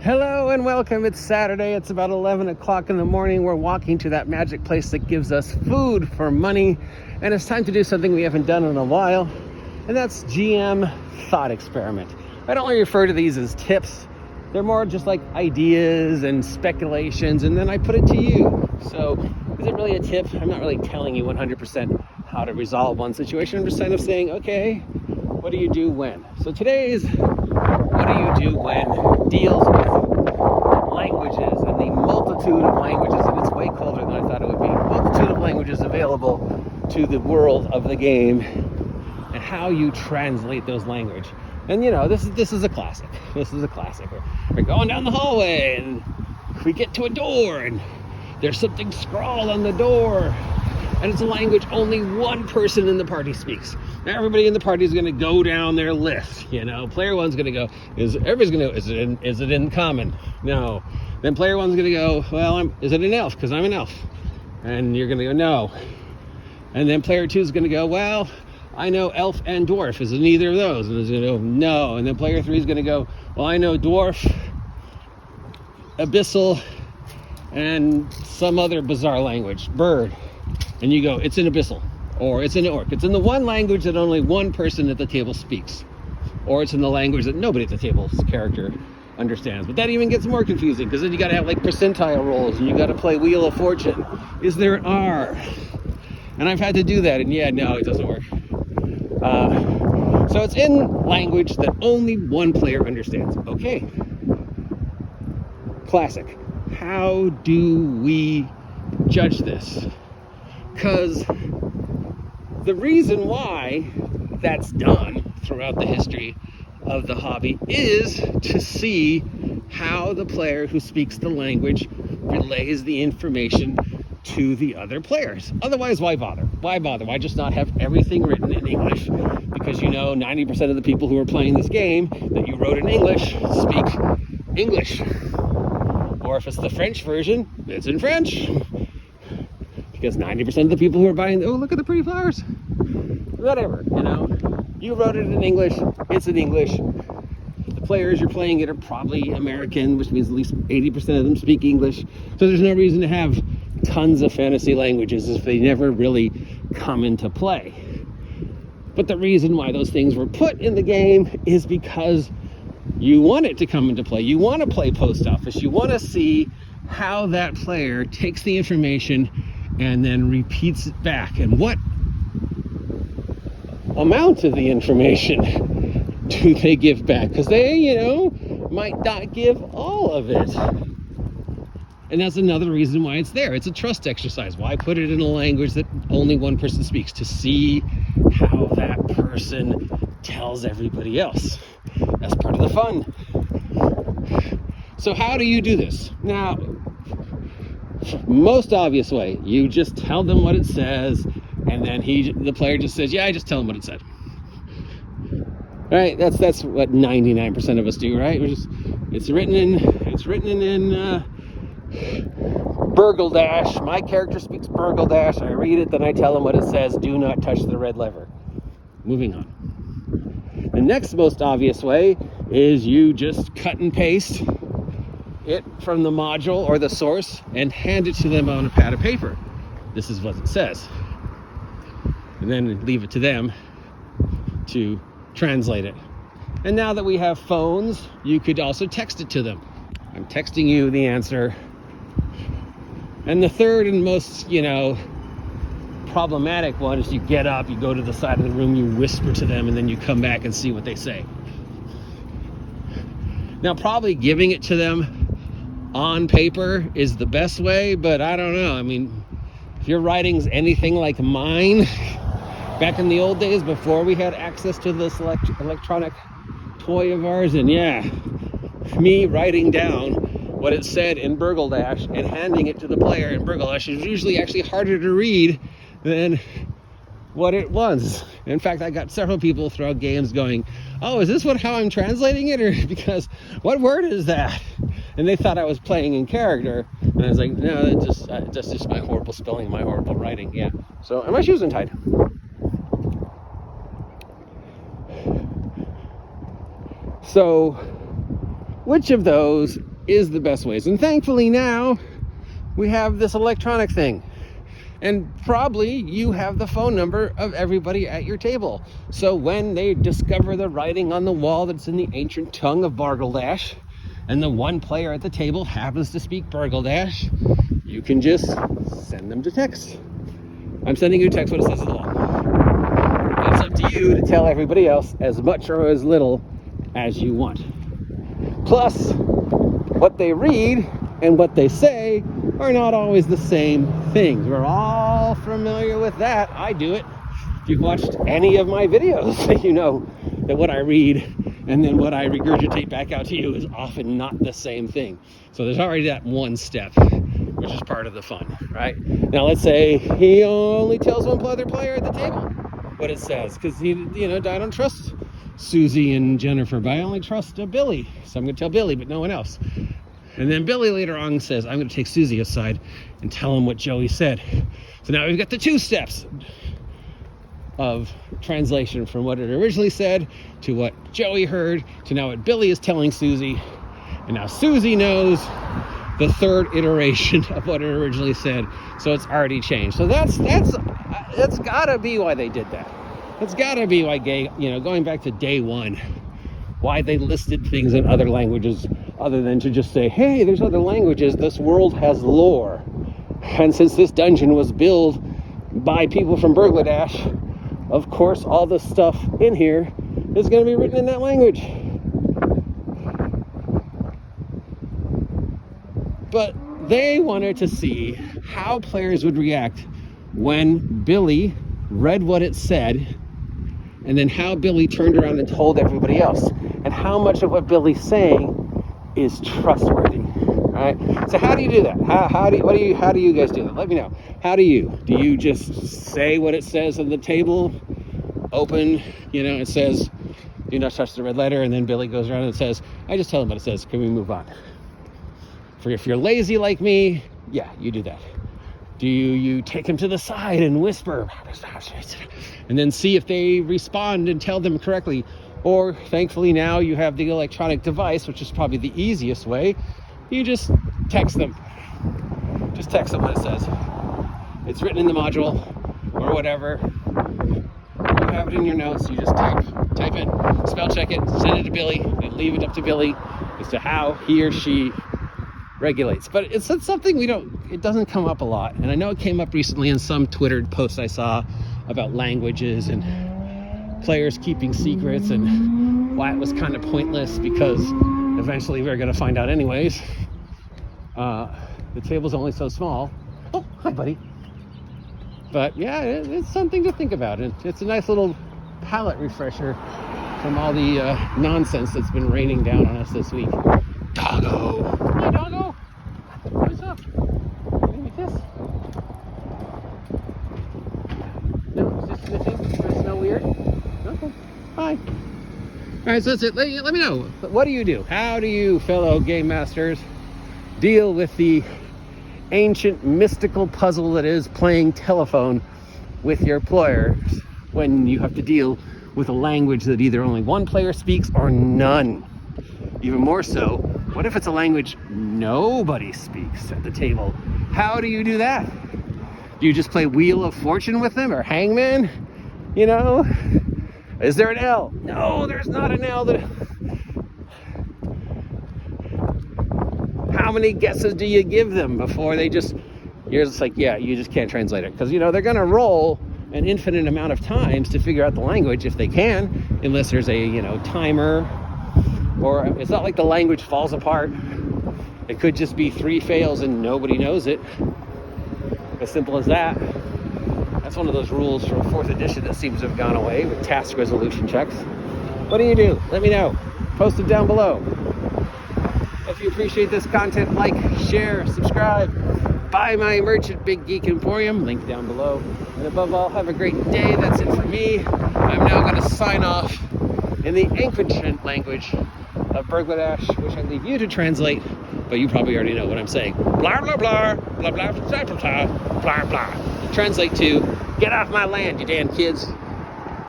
Hello and welcome. It's Saturday. It's about 11 o'clock in the morning. We're walking to that magic place that gives us food for money. And it's time to do something we haven't done in a while. And that's GM thought experiment. I don't really refer to these as tips. They're more just like ideas and speculations. And then I put it to you. So is it really a tip? I'm not really telling you 100% how to resolve one situation. I'm just kind of saying, okay, what do you do when? So today's what do you do when deals with languages and the multitude of languages, and it's way colder than I thought it would be, multitude of languages available to the world of the game and how you translate those languages. And you know, this is a classic. This is a classic. We're going down the hallway and we get to a door and there's something scrawled on the door and it's a language only one person in the party speaks. Now everybody in the party is going to go down their list. You know, player one's going to go, is it in common? No. Then player one's going to go, well, is it an elf? Because I'm an elf. And you're going to go, no. And then player two is going to go, well, I know elf and dwarf. Is it neither of those? And it's going to go, no. And then player three is going to go, well, I know dwarf, abyssal, and some other bizarre language, bird. And you go, it's an abyssal, or it's an orc. It's in the one language that only one person at the table speaks, or it's in the language that nobody at the table's character understands. But that even gets more confusing, because then you got to have like percentile rolls, and you got to play Wheel of Fortune. Is there an R? And I've had to do that, and yeah, no, it doesn't work. So it's in language that only one player understands. Okay. Classic. How do we judge this? Because the reason why that's done throughout the history of the hobby is to see how the player who speaks the language relays the information to the other players. Otherwise, why bother? Why bother? Why just not have everything written in English? Because you know 90% of the people who are playing this game that you wrote in English speak English. Or if it's the French version, it's in French. Because 90% of the people who are buying, oh, look at the pretty flowers. Whatever, you know. You wrote it in English, it's in English. The players you're playing it are probably American, which means at least 80% of them speak English. So there's no reason to have tons of fantasy languages if they never really come into play. But the reason why those things were put in the game is because you want it to come into play. You want to play post office. You want to see how that player takes the information and then repeats it back. And what amount of the information do they give back? Because they, you know, might not give all of it. And that's another reason why it's there. It's a trust exercise. Why put it in a language that only one person speaks? To see how that person tells everybody else. That's part of the fun. So how do you do this? Now, most obvious way, you just tell them what it says, and then the player just says, yeah, I just tell them what it said. Right? That's what 99% of us do, right? It's written in Burgledash. My character speaks Burgledash. I read it, then I tell them what it says. Do not touch the red lever. Moving on. The next most obvious way is you just cut and paste it from the module or the source and hand it to them on a pad of paper. This is what it says. And then leave it to them to translate it. And now that we have phones, you could also text it to them. I'm texting you the answer. And the third and most, problematic one is you get up, you go to the side of the room, you whisper to them, and then you come back and see what they say. Now, probably giving it to them on paper is the best way, but I don't know. I mean, if your writing's anything like mine, back in the old days before we had access to this electronic toy of ours, and yeah, me writing down what it said in Burgledash and handing it to the player in Burgledash is usually actually harder to read than what it was. In fact, I got several people throughout games going, oh, is this how I'm translating it? Or because, what word is that? And they thought I was playing in character. And I was like, no, that's just my horrible spelling, my horrible writing. Yeah. So, and my shoes untied. So, which of those is the best ways? And thankfully now we have this electronic thing. And probably you have the phone number of everybody at your table. So when they discover the writing on the wall that's in the ancient tongue of Bargledash, and the one player at the table happens to speak Bargledash, you can just send them to text. I'm sending you a text what it says on the wall. It's up to you to tell everybody else as much or as little as you want. Plus, what they read and what they say are not always the same things. We're all familiar with that. I do it. If you've watched any of my videos, you know that what I read and then what I regurgitate back out to you is often not the same thing. So there's already that one step, which is part of the fun, right? Now let's say he only tells one other player at the table what it says, because he, you know, I don't trust Susie and Jennifer, but I only trust Billy. So I'm going to tell Billy, but no one else. And then Billy later on says, I'm going to take Susie aside and tell him what Joey said. So now we've got the two steps of translation from what it originally said to what Joey heard to now what Billy is telling Susie. And now Susie knows the third iteration of what it originally said. So it's already changed. So that's gotta be why they did that. That's gotta be why going back to day one, why they listed things in other languages other than to just say, hey, there's other languages, this world has lore. And since this dungeon was built by people from Bargledash, of course all the stuff in here is going to be written in that language. But they wanted to see how players would react when Billy read what it said, and then how Billy turned around and told everybody else, and how much of what Billy's saying is trustworthy. All right. So how do you do that? How do you guys do that? Let me know. How do you just say what it says on the table? Open, it says, do not touch the red letter, and then Billy goes around and says, I just tell him what it says. Can we move on? If you're lazy like me, yeah, you do that. Do you take him to the side and whisper and then see if they respond and tell them correctly? Or thankfully now you have the electronic device, which is probably the easiest way. You just text them. Just text them what it says. It's written in the module or whatever. You have it in your notes. You just type it, spell check it, send it to Billy, and leave it up to Billy as to how he or she regulates. But it's something it doesn't come up a lot. And I know it came up recently in some Twitter posts I saw about languages and players keeping secrets and why it was kind of pointless, because eventually we're going to find out anyways. The table's only so small. Oh, hi buddy. But yeah, it's something to think about. And it's a nice little palate refresher from all the nonsense that's been raining down on us this week. Doggo! Hi doggo! What's up? Give me a kiss. No, is this sniffing? Does it smell weird? Okay. Hi. Alright, so that's it. Let me know. What do you do? How do you, fellow game masters, deal with the ancient mystical puzzle that is playing telephone with your players when you have to deal with a language that either only one player speaks or none? Even more so, what if it's a language nobody speaks at the table? How do you do that? Do you just play Wheel of Fortune with them, or Hangman? Is there an L? No, there's not an L. How many guesses do you give them before you're just like, yeah, you just can't translate it? Because, they're going to roll an infinite amount of times to figure out the language if they can, unless there's a, timer. Or it's not like the language falls apart. It could just be 3 fails and nobody knows it. As simple as that. That's one of those rules from 4th edition that seems to have gone away with task resolution checks. What do you do? Let me know. Post it down below. If you appreciate this content, like, share, subscribe, buy my merch at Big Geek Emporium, link down below. And above all, have a great day. That's it for me. I'm now going to sign off in the ancient language of Bargledash, which I leave you to translate, but you probably already know what I'm saying. Blah, blah, blah, blah, blah, blah, blah, blah, blah, blah. Translate to, get off my land, you damn kids.